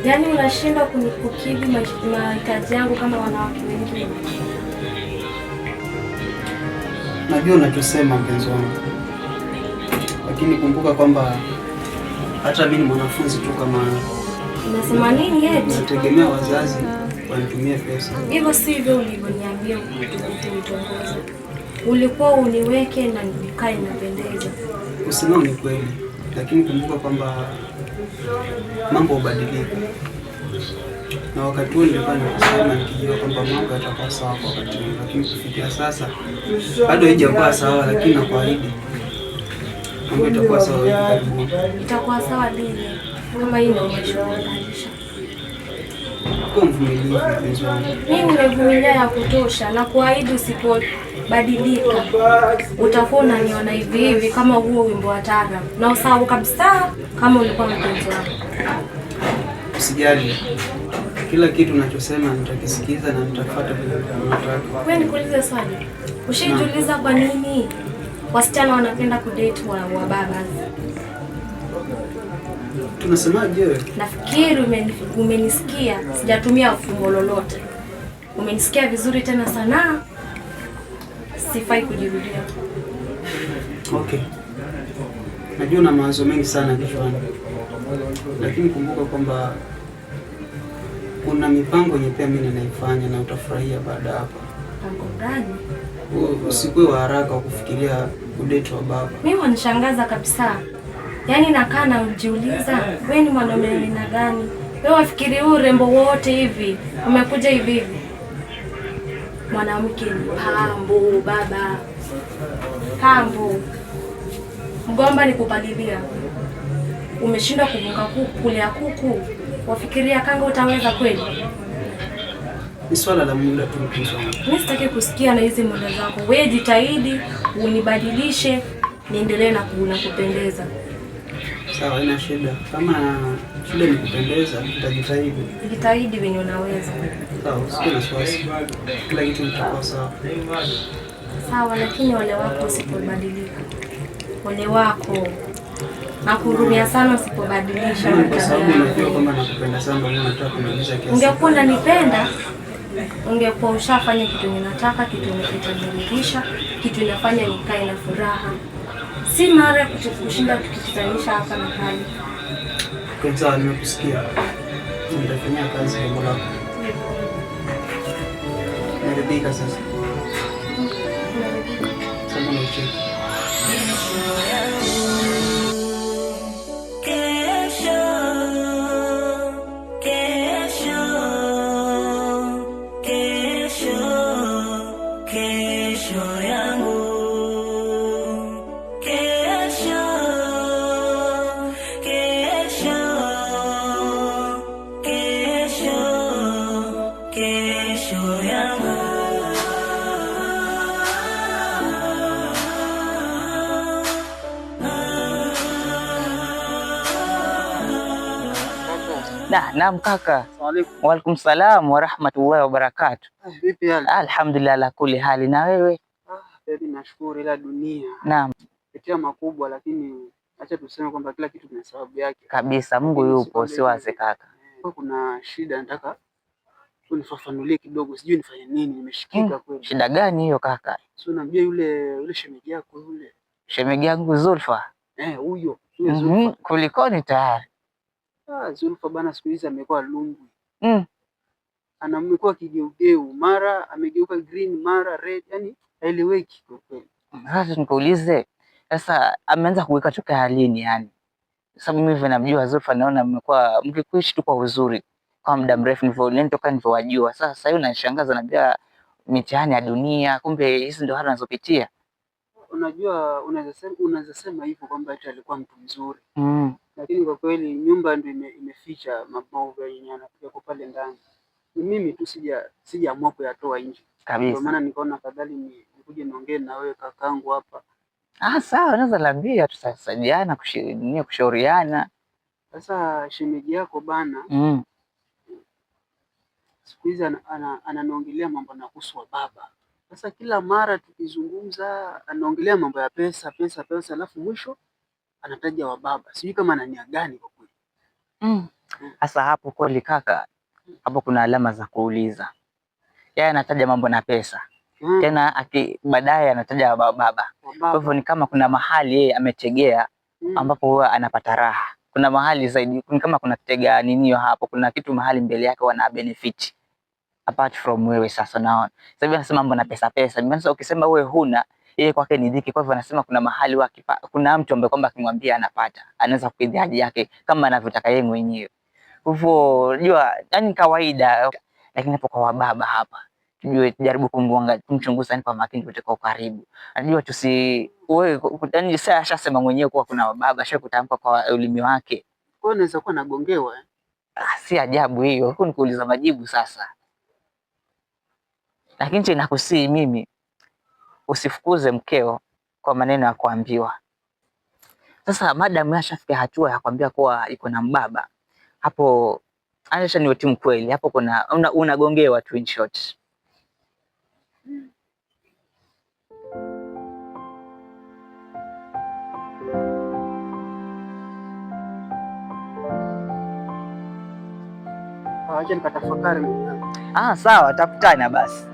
Yaani unashindwa kukidhi mahitaji yangu kama wanawake wengine. Najua unachosema mpenzi wangu, lakini kumbuka kwamba hata mimi ni mwanafunzi tu kama unasema nini eti? Nategemea wazazi wanitumie pesa. Hivyo sivyo ulivyoniambia kutongoza. Ulikuwa uniweke na nikae napendeza. Usema ni kweli, lakini kumbuka kwamba mambo hubadilika. Na wakati huo nilikuwa nikisema nikijua kwamba mambo yatakuwa sawa kwa wakati huo, lakini kufikia sasa bado haijakuwa sawa, lakini nakuahidi mambo itakuwa sawa hivi karibuni. Itakuwa sawa lini? Kama hii ndio umeshaanzisha. Kwa mvumilivu mpenzi wangu. Mimi nimevumilia ya kutosha na kuahidi usipobadilika utakuwa unaniona hivi hivi kama huo wimbo wa taarab. Na usahau kabisa kama ulikuwa mpenzi wangu. Usijali. Kila kitu unachosema nitakisikiza na nitafuata vile unataka. Wewe nikuulize swali. Ushijiuliza kwa nini wasichana wanapenda kudate wa baba? Tunasemaje wewe? Nafikiri umenisikia, sijatumia fumbo lolote. Umenisikia vizuri tena sana. Sifai kujirudia. Okay. Najua na mawazo mengi sana kichwani. Lakini kumbuka kwamba kuna mipango yenye pia mimi ninaifanya na utafurahia baada hapa. Mipango gani? Usikuwe wa haraka wa kufikiria kudate wa baba. Mimi wanishangaza kabisa. Yaani nakaa na ujiuliza, wewe ni mwanaume aina gani? Wewe wafikiri huu urembo wote hivi umekuja hivi hivi? Mwanamke ni pambo baba. Pambo. Mgomba ni kupalilia. Umeshindwa kuvunga kuku, kulea kuku. Wafikiria kanga utaweza kweli? Ni swala la muda tu mpenzi wangu. Mimi sitaki kusikia na hizi muda zako. Wewe jitahidi unibadilishe niendelee na kupendeza. Sawa, haina shida. Kama shida ni kupendeza, nitajitahidi. Jitahidi venye unaweza. Sawa, usiwe na wasiwasi. Kila kitu kitakuwa sawa. Sawa, lakini wale wako usipobadilika. Wale wako nakuhurumia sana usipobadilisha. Kwa sababu unajua kwamba nakupenda sana, ndio nataka kumaliza kiasi. Ungekuwa unanipenda, ungekuwa ushafanya kitu ninataka, kitu kinachoniridhisha, kitu inafanya nikae na furaha. Si mara kushinda tukikutanisha hapa na pale. Kwa sababu nimekusikia. Nitafanya kazi kwa Mola. Naridhika sasa. Sasa nicheke. Naam kaka. Wa alaikum salam wa rahmatullahi wa barakatuh. Vipi hali? Alhamdulillah la kuli hali, na wewe? Baby, nashukuru ila dunia. Naam. Pitia makubwa, lakini acha tuseme kwamba kila kitu kina sababu yake. Kabisa, Mungu yupo, siwaze kaka. Kuna shida nataka unifafanulie kidogo, sijui nifanye nini, nimeshikika kweli. Shida gani hiyo kaka? Sio unamjua yule shemeji yako yule? Shemeji yangu Zulfa. Huyo. Zulfa. Kulikoni tayari? Zulfa bana siku hizi amekuwa lungu. Anamekuwa kigeugeu, mara amegeuka green, mara red, yani haeleweki kwa kweli. Sasa nikuulize, sasa ameanza kuweka toka halini yani? Sababu mimi namjua Zulfa, naona mmekuwa mkikuishi tu kwa uzuri kwa muda mrefu, nitoka nilivyowajua. Sasa hiyo unanishangaza, naambia mitihani ya dunia, kumbe hizi ndio hali anazopitia. Unajua, unaweza sema hivyo kwamba eti alikuwa mtu mzuri. Lakini kwa kweli nyumba ndio imeficha mambo yenye anapiga kwa pale ndani. Mimi tu sijaamua kuyatoa nje. Kwa maana nikaona afadhali nikuje niongee na wewe kakangu hapa. Sawa, naweza niambia tutasaidiana kushauriana. Sasa shemeji yako bana. Siku hizi ananiongelea mambo na kuhusu wa baba. Sasa kila mara tukizungumza anaongelea mambo ya pesa, alafu mwisho anataja wa baba. Sijui kama ana nia gani kwa kweli. Sasa hapo kweli kaka, hapo kuna alama za kuuliza. Yeye anataja mambo na pesa. Tena baadaye anataja baba. Kwa hivyo ni kama kuna mahali yeye ametegea ambapo huwa anapata raha. Kuna mahali zaidi, kama kuna tega ninio hapo, kuna kitu mahali mbele yake wana benefit apart from wewe. Sasa naona sasa hivi anasema mambo na pesa. Sasa ukisema wewe huna, yeye kwake ni dhiki. Kwa hivyo anasema kuna mahali kuna mtu ambaye kwamba akimwambia anapata, anaweza kukidhi haja yake kama anavyotaka yeye mwenyewe. Hivyo unajua, yani kawaida. Lakini hapo kwa baba hapa, tujue tujaribu kumchunguza kwa makini kutoka karibu. Unajua wewe yani sasa ashasema mwenyewe kuwa kuna baba ashakutamka kwa ulimi wake. Kwa hiyo unaweza kuwa nagongewa. Si ajabu hiyo. Huko ni kuuliza majibu sasa. Lakini tena nakusii mimi usifukuze mkeo kwa maneno ya kuambiwa. Sasa madam ashafika hatua ya kuambia kuwa iko na mbaba. Hapo acha ni wetu mkweli. Hapo kuna unagongewa tu in short. Acha nikatafakari. Sawa, takutana basi.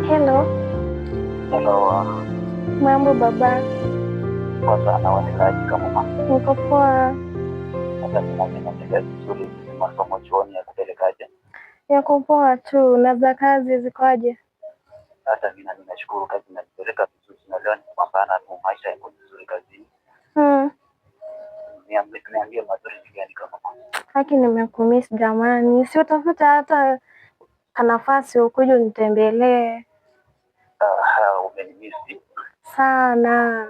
Hello. Mambo baba? Poa sana, wanaendaje kama mama? Niko poa. Hata mimi naendelea vizuri, masomo chuoni ya kupelekaje? Yako poa tu, na za kazi zikoje? Hata mimi ninashukuru, kazi inanipeleka vizuri, na leo nimepambana tu, maisha yako vizuri kazini. Niambie mazuri gani kama mama? Haki nimekumiss jamani, si utafuta hata kanafasi ukuje unitembelee. Umenimiss sana.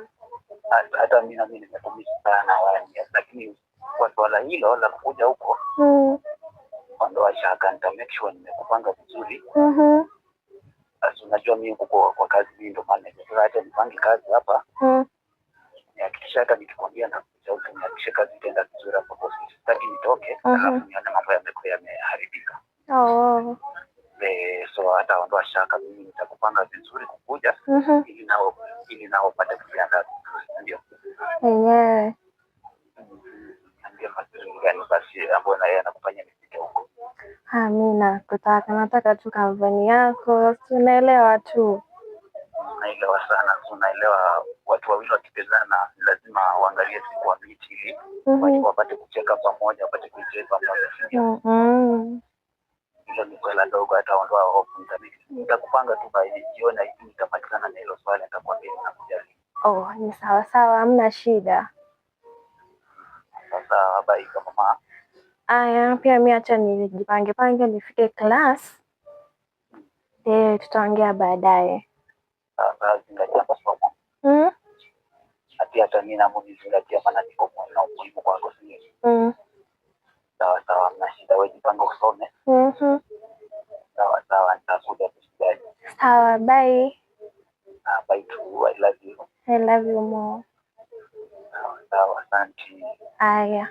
Hata mimi nimekumiss sana lakini kwa swala hilo la kuja huko ondoa shaka, nita make sure nimekupanga vizuri. Sasa unajua mimi huko kwa kazi mimi ndo manager. Sasa acha nipange kazi hapa. Hakikisha hata nikikwambia na kuja unihakikishe kazi itaenda vizuri hapo kwa sisi. Sitaki nitoke alafu nione mambo yameharibika. So hata ondoa shaka, mimi nitakupanga vizuri kukuja ili nao pate kujiandaa ndio. Ndio mazuri gani basi ambayo na yeye anakufanya nifike huko? Mimi nataka tu kampani yako, unaelewa tu. Naelewa sana, unaelewa watu wawili wakipezana lazima waangalie siku wa meet ili wapate kucheka pamoja, wapate kucheka pamoja. Hilo ni swala dogo, hata ondoa hofu. Nitakupanga tu jioni hivi, nitapatikana na hilo swali nitakwambia nakujali. Ni sawa, hamna shida. Sasa bye kama mama. Pia mimi acha nijipange nifike class. Tutaongea baadaye. Sasa zingatia masomo. Hata mimi na mimi zingatia, maana niko na umuhimu kwako sisi. Sawa, mna shida, wewe jipanga usome. Sawa, nitakuja tusijali. Sawa, bye. Bye too, I love you. I love you more. Sawa, asante. Aya.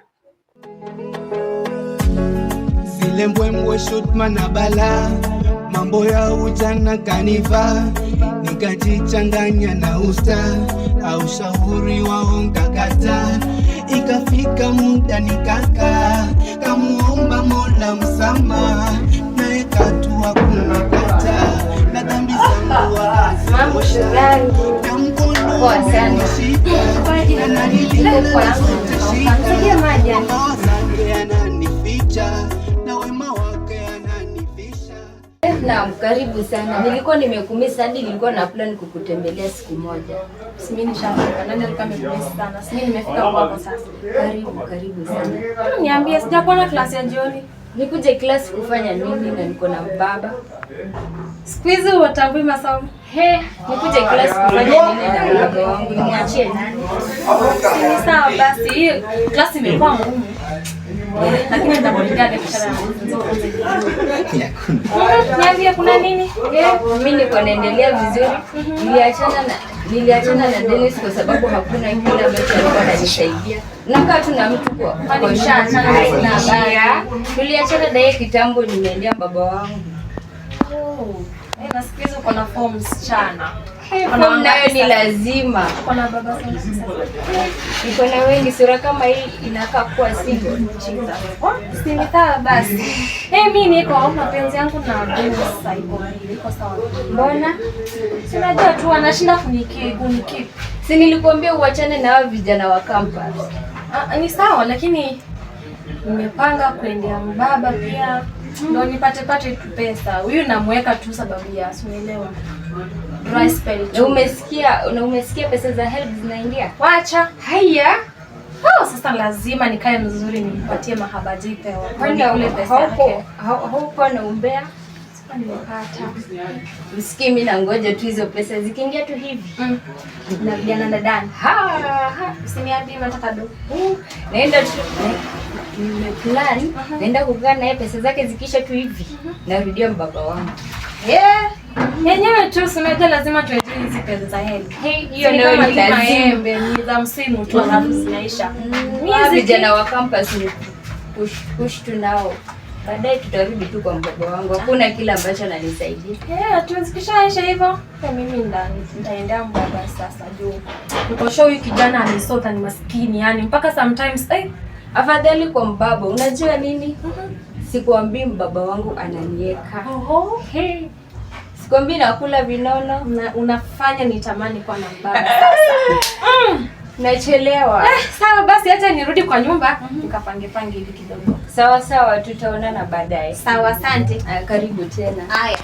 Zile mbwembwe shutma na bala, mambo ya ujana kaniva, nikajichanganya na usta au shauri wao nkakata. Ikafika muda nikaka kamuomba Mola msamaha, naye katua kunikata na dhambi zangu wakazitosha, na mkono wanishika ananificha na wema wake ananifisha. Naam, karibu sana. Nilikuwa nimekumisa hadi nilikuwa na plan kukutembelea siku moja. Mimi nishafika. Nani alikuwa amekumisa sana? Mimi nimefika kwako sasa. Karibu sana. Niambie, sijakuwa na klasi ya jioni. Nikuje klasi kufanya nini na niko na baba? Siku hizi watambui masomo. Nikuje klasi kufanya nini na baba wangu? Niachie nani? Ni sawa basi, hii klasi imekuwa ngumu. Lakini tunapoingia biashara niambie kuna nini? Mimi niko naendelea vizuri. Niliachana na Dennis kwa sababu hakuna kile ambacho alikuwa ananisaidia. Nakaa tu na mtu kwa tuliachana naye kitambo, nimeendea baba wangu. Nasikiza uko na forms chana. Form nayo ni lazima. Uko na baba sasa. Niko na wengi, sura kama hii inakaa kuwa single. Simita basi. Mimi niko mapenzi yangu na Dennis iko sawa. Mbona? Sinajua tu anashinda kuniki. Si nilikwambia uachane na hao vijana wa campus. Ni sawa, lakini nimepanga kuendea mbaba pia ndio nipate tu pesa. Huyu namweka tu sababu ya unielewa. Umesikia pesa za help zinaingia? Wacha. Haya. Sasa lazima nikae mzuri nimpatie mahaba jipe. Kwani ule pesa yake. Hauko na umbea? Nimepata. Usikii mimi na ngoja tu hizo pesa zikiingia tu hivi. Na vijana ndani. Usiniambie nataka do. Naenda tu nimeplan, naenda kukaa naye pesa zake zikisha tu hivi. Narudia mbaba wangu. Yenyewe tu unajua lazima tuendelee hizi pesa za help. Hiyo ndio ni lazima. Ni za msimu tu alafu zinaisha. Mimi vijana wa campus ni push tu nao. Baadaye tutarudi tu kwa mbaba wangu. Hakuna kile ambacho ananisaidia. Tusikishaisha hivyo. Mimi nitaendea mbaba sasa juu. Niko show huyu kijana alisota ni maskini yani mpaka sometimes afadhali kwa mbaba. Unajua nini? Sikwambii mbaba wangu ananieka. Sikwambii nakula vinono. Unafanya nitamani kwa na mbaba sasa. Nachelewa. Sawa basi acha nirudi kwa nyumba nikapange hivi kidogo. Sawa, tutaonana baadaye. Sawa, asante. Karibu tena. Haya.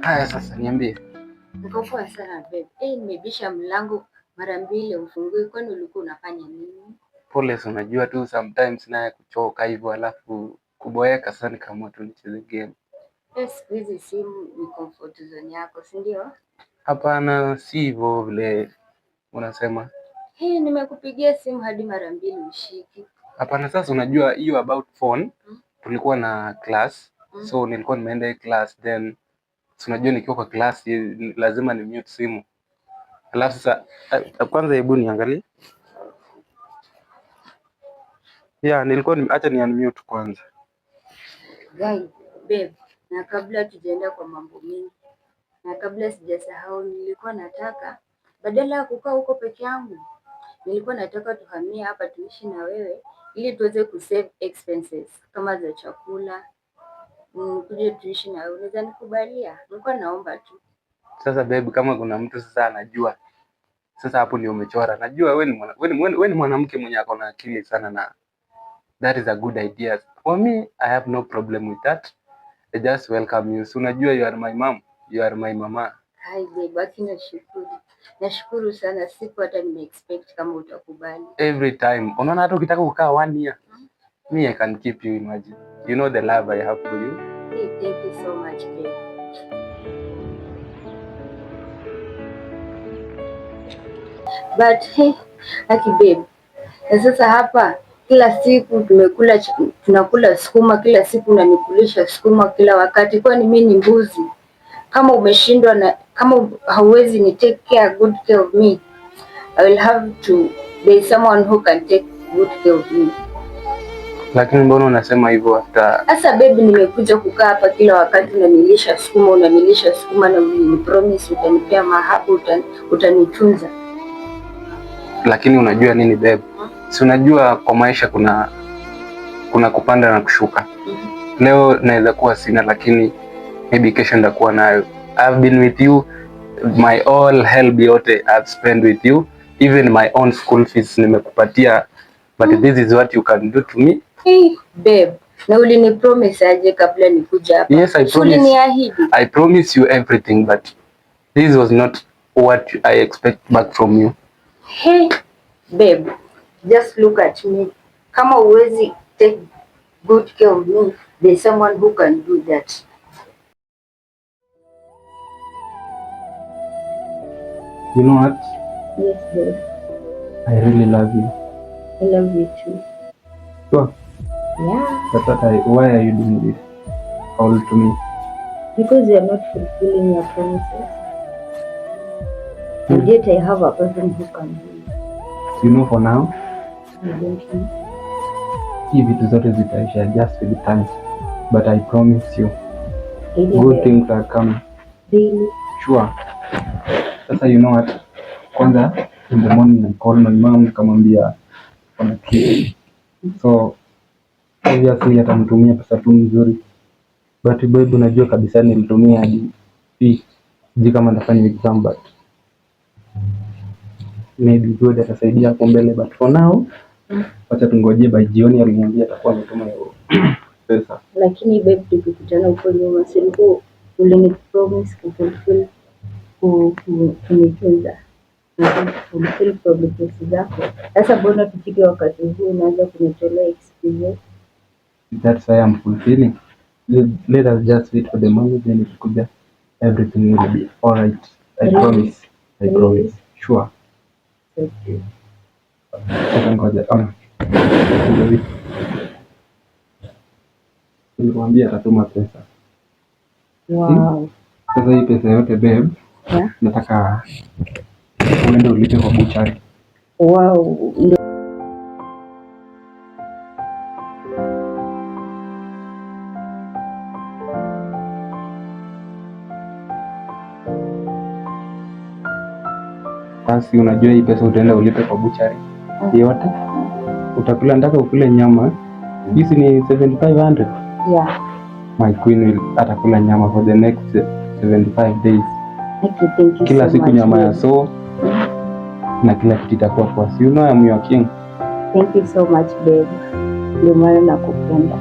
Haya sasa niambie. Niko poa sana babe. Nimebisha mlango mara 2 ufungue, kwani ulikuwa unafanya nini? Pole, unajua tu sometimes naye kuchoka hivyo alafu kuboeka sana, nikaamua tu nicheze game. Siku hizi simu ni comfort zone yako, si ndio? Hapana, si hivyo vile unasema. Nimekupigia simu hadi mara 2 ushiki. Hapana, sasa unajua hiyo about phone. Tulikuwa na class. So nilikuwa nimeenda class, then unajua nikiwa kwa class lazima ni mute simu. Alafu sasa kwanza hebu niangalie. Nilikuwa acha ni unmute kwanza. Guy, babe, na kabla tujaenda kwa mambo mengi, na kabla sijasahau, nilikuwa nataka badala ya kukaa huko peke yangu, nilikuwa nataka tuhamie hapa tuishi na wewe ili tuweze kusave expenses kama za chakula. Tuje tuishi na wewe, unaweza nikubalia? Nilikuwa naomba tu. Sasa babe, kama kuna mtu sasa anajua, sasa hapo ndio umechora. Najua wewe ni mwanamke mwenye ako na akili sana, na that is a good idea. For me, I have no problem with that. I just welcome you. So unajua you are my mom, you are my mama. Hai babe, nashukuru sana, siku hata nime-expect kama utakubali. Every time. Unaona hata ukitaka kukaa 1 year, me I can keep you, imagine. You know the love I have for you. Hey, thank you so much, babe. But aki babe, na sasa hapa kila siku tunakula sukuma, kila siku unanikulisha sukuma kila wakati, kwani mimi ni mbuzi? Kama umeshindwa na kama hauwezi ni take good care of me, I will have to be someone who can take good care of me. Lakini mbona unasema hivyo after? Sasa baby, nimekuja kukaa hapa kila wakati unanilisha sukuma na ulinipromise utanipea mahaba, utanitunza. Lakini unajua nini babe? Si unajua kwa maisha kuna kupanda na kushuka. Leo naweza kuwa sina, lakini maybe kesho ndakuwa nayo. I've been with you, my all help yote I've spent with you, even my own school fees nimekupatia, but this is what you can do to me. Hey, babe, na ulini promise aje kabla nikuja hapa? Yes, I promise you everything, but this was not what I expect back from you. Hey, babe, just look at me. Kama uwezi take good care of me, there's someone who can do that. You know what? Yes, babe. I really love you. I love you too. Sure. Yeah. But why are you doing this all to me? Because you are not fulfilling your promises. And yet I have a person who can do it. You know, for now, I don't know. hii vitu zote zitaisha just with time. But I promise you, Really, good babe? things are coming. Really? Sure. Sasa you know what? Kwanza, in the morning I call my mom nikamwambia kuna trip. So, obviously atamtumia pesa tu nzuri. But babe, unajua kabisa nilitumia hadi fee. Sijui kama nitafanya exam, but maybe God atasaidia hapo mbele, but for now wacha tungoje by jioni. Aliniambia atakuwa ametuma hiyo pesa. Lakini babe, tukikutana huko nyuma silikuwa ulinipromise kufulfill kunitunza na kufulfill promises zako. Sasa mbona tufike wakati huu unaanza kunitolea excuse? That's why I'm fulfilling. Let us just wait for the money, then ikikuja everything will be alright. I promise. I promise. Sure. Okay. Sasa ngoja. Nilimwambia atatuma pesa. Wow. Sasa hii pesa yote babe, Yeah. nataka uende ulipe kwa buchari. Wow. Basi unajua hii pesa utaenda ulipe kwa buchari yote. Utakula, nataka ukule nyama. Hizi ni 7500. Yeah. My queen atakula nyama for the next 75 days. Okay, thank you Kila so siku much, nyama ya babe. so na kila kitu itakuwa kwa. You know I'm your king. Thank you so much, babe. Ndio maana nakupenda.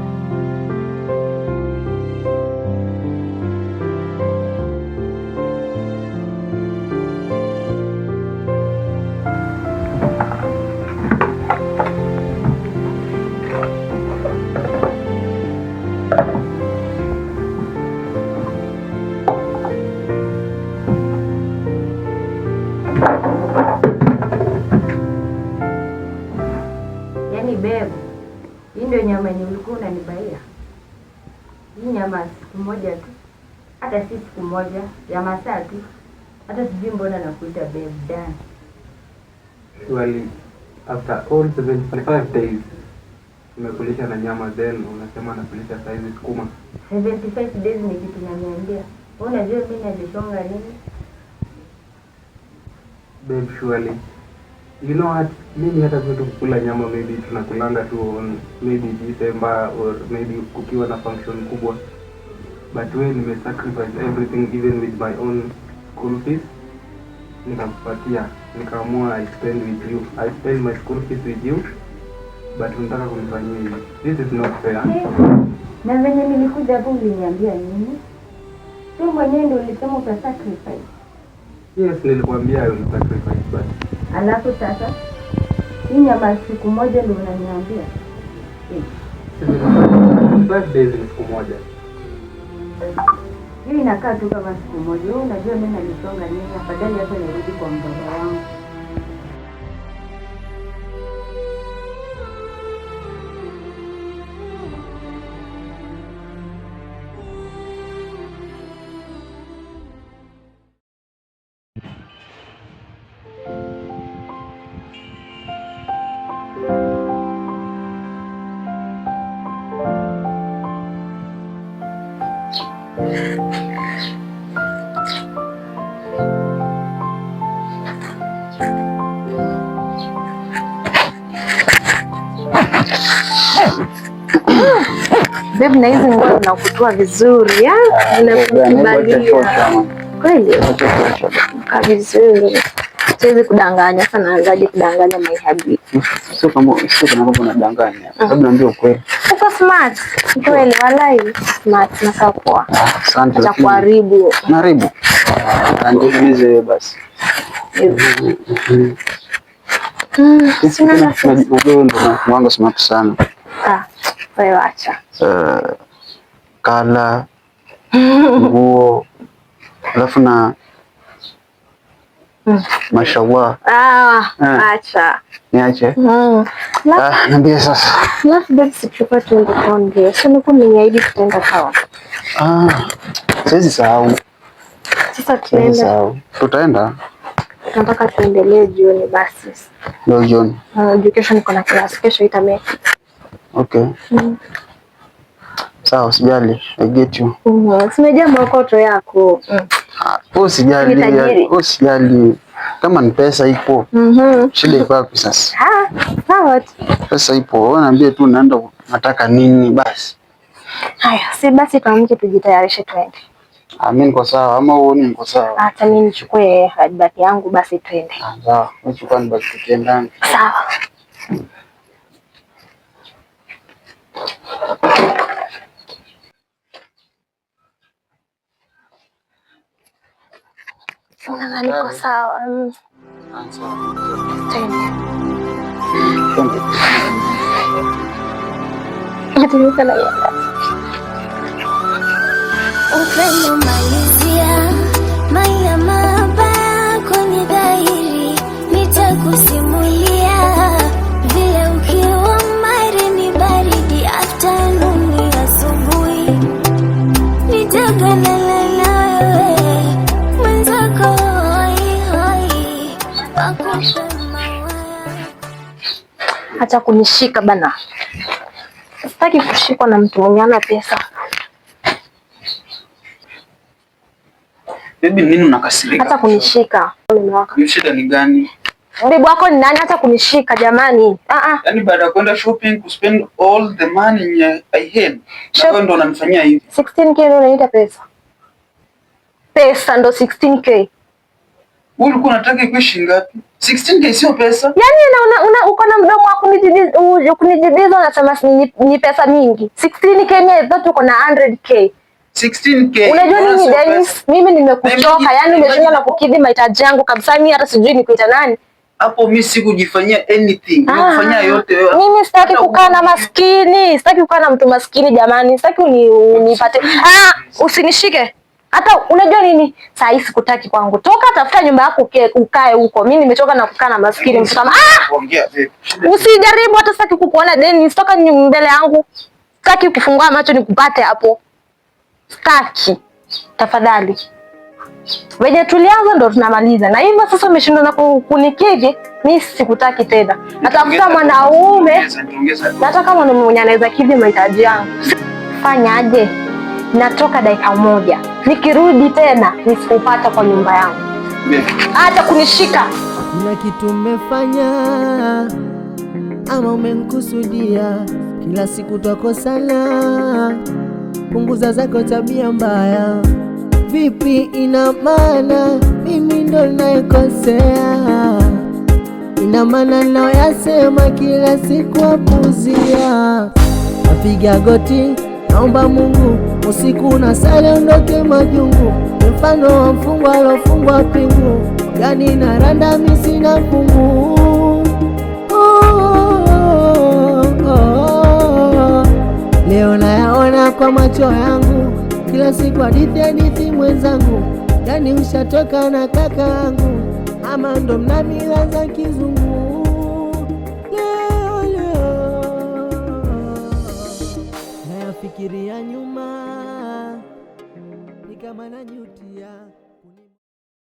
Yaani babe, hii ndio nyama yenye ulikuwa unanibaia? Hii nyama siku moja tu, hata si siku moja, ya masaa tu. Hata sijui mbona nakuita babe dan. Well, after all 75 days nimekulisha na nyama, then unasema nakulisha saizi sukuma. 75 days ni kitu naniambia. Wewe unajua mimi nalishonga nini? Babe, surely. You know what? Mimi hata kwetu kukula nyama maybe tunakulanga tu on maybe December or maybe kukiwa na function kubwa. But when nime sacrifice everything even with my own school fees, nikakupatia, nikaamua I spend with you. I spend my school fees with you, but unataka kunifanyia hivi. This is not fair. Na venye nilikuja hapo uliniambia nini? Wewe mwenyewe ndio ulisema utasacrifice. Yes, nilikwambia I will sacrifice, but Alafu sasa hii nyama siku moja ndio unaniambia. 75 days ni siku moja. Hii inakaa tu kama siku moja. Wewe unajua mimi nalisonga nini? Afadhali hata nirudi kwa mtoto wangu. Babe, na hizi nguo zinakutoa vizuri, zinakubalia. Kweli? Kaa vizuri. Siwezi kudanganya sana, naanzaje kudanganya my hubby? Sio kama unadanganya. Labda niambie ukweli. Uko smart. Kweli walai. Smart na sawa poa. Asante. Acha kuharibu. Naribu. Andikilize basi. Sina najua ndo mwanga smart sana. Wewe acha. Kala, nguo, alafu na mashallah. Acha. Niache. Niambie sasa. Alafu babe, sichukua tuende konge. Sio niko nimeahidi tutaenda sawa. Siwezi sahau. Sasa tunaenda. Tutaenda. Nataka tuendelee jioni basi. Leo jioni. Kesho niko na class. Kesho itameki. Okay. Sawa, usijali. I get you. Simejaa makoto yako. Usijali. Kama ni pesa ipo. Shida iko wapi sasa? Sawa. Pesa ipo. Wewe niambie tu naenda nataka nini basi. Haya, si basi tuamke tujitayarishe twende. Mimi niko sawa ama wewe niko sawa? Hata mimi nichukue handbag yangu basi twende. Sawa, nichukue handbag tukienda. Sawa. Niko sawa. Upendo malizia maya mabaya kwenye dhahiri, nitakusimulia vile ukiwa mari ni baridi, afternoon ni asubuhi, nitaganala nawe mwenzako hoi hoi wakupema waya. Acha kunishika bana. Sitaki kushikwa na mtu mwenye ana pesa. Baby, nini unakasirika? Hata kunishika. Shida ni gani? Bibi wako ni nani hata kunishika jamani? Yaani baada ya kwenda shopping ku spend all the money I had. Na wewe ndo unanifanyia hivi. 16k ndo unaita pesa. Pesa ndo 16k. Wewe ulikuwa unataka ikuwe shilingi ngapi? 16k sio pesa. Yaani uko na mdomo wa kunijibiza unasema ni pesa mingi. 16k ni dhatu uko na 100k. 16k. Unajua nini Dennis? Mimi nimekuchoka, yani nimeshinda na kukidhi mahitaji yangu kabisa. Mimi hata sijui nikuita nani. Hapo mimi sikujifanyia anything. Nimekufanyia yote wewe. Mimi sitaki kukaa na maskini. Sitaki kukaa na mtu maskini jamani. Sitaki unipate. Usinishike. Hata unajua nini? Saa hii sikutaki kwangu. Toka tafuta nyumba yako ukae huko. Mimi nimechoka na kukaa na maskini mtu kama ongea babe. Usijaribu, hata sitaki kukuona Dennis. Toka mbele yangu. Sitaki kufungua macho nikupate hapo. Staki. Tafadhali. Wewe tulianza ndo tunamaliza. Na hivyo sasa umeshindwa na kunikidhi, mimi sikutaki tena. Natafuta mwanaume. Nataka mwanaume mwenye anaweza kidhi mahitaji yangu. Fanya aje? Natoka dakika moja. Nikirudi tena nisikupata kwa nyumba yangu. Acha kunishika. Kila kitu umefanya ama umenikusudia, kila siku twakosana. Punguza zako tabia mbaya. Vipi ina maana mimi ndo naikosea? Ina maana naoyasema kila siku apuzia. Napiga goti naomba Mungu, usiku na sale ondoke majungu. Mfano wa mfungwa alofungwa pingu, gani na randa mimi sina fungu. Leo nayaona kwa macho yangu, kila siku hadithi mwenzangu. Yani ushatoka na kaka yangu, ama ndo mna mila za kizungu. Leo nayafikiria nyuma, ni kama najutia.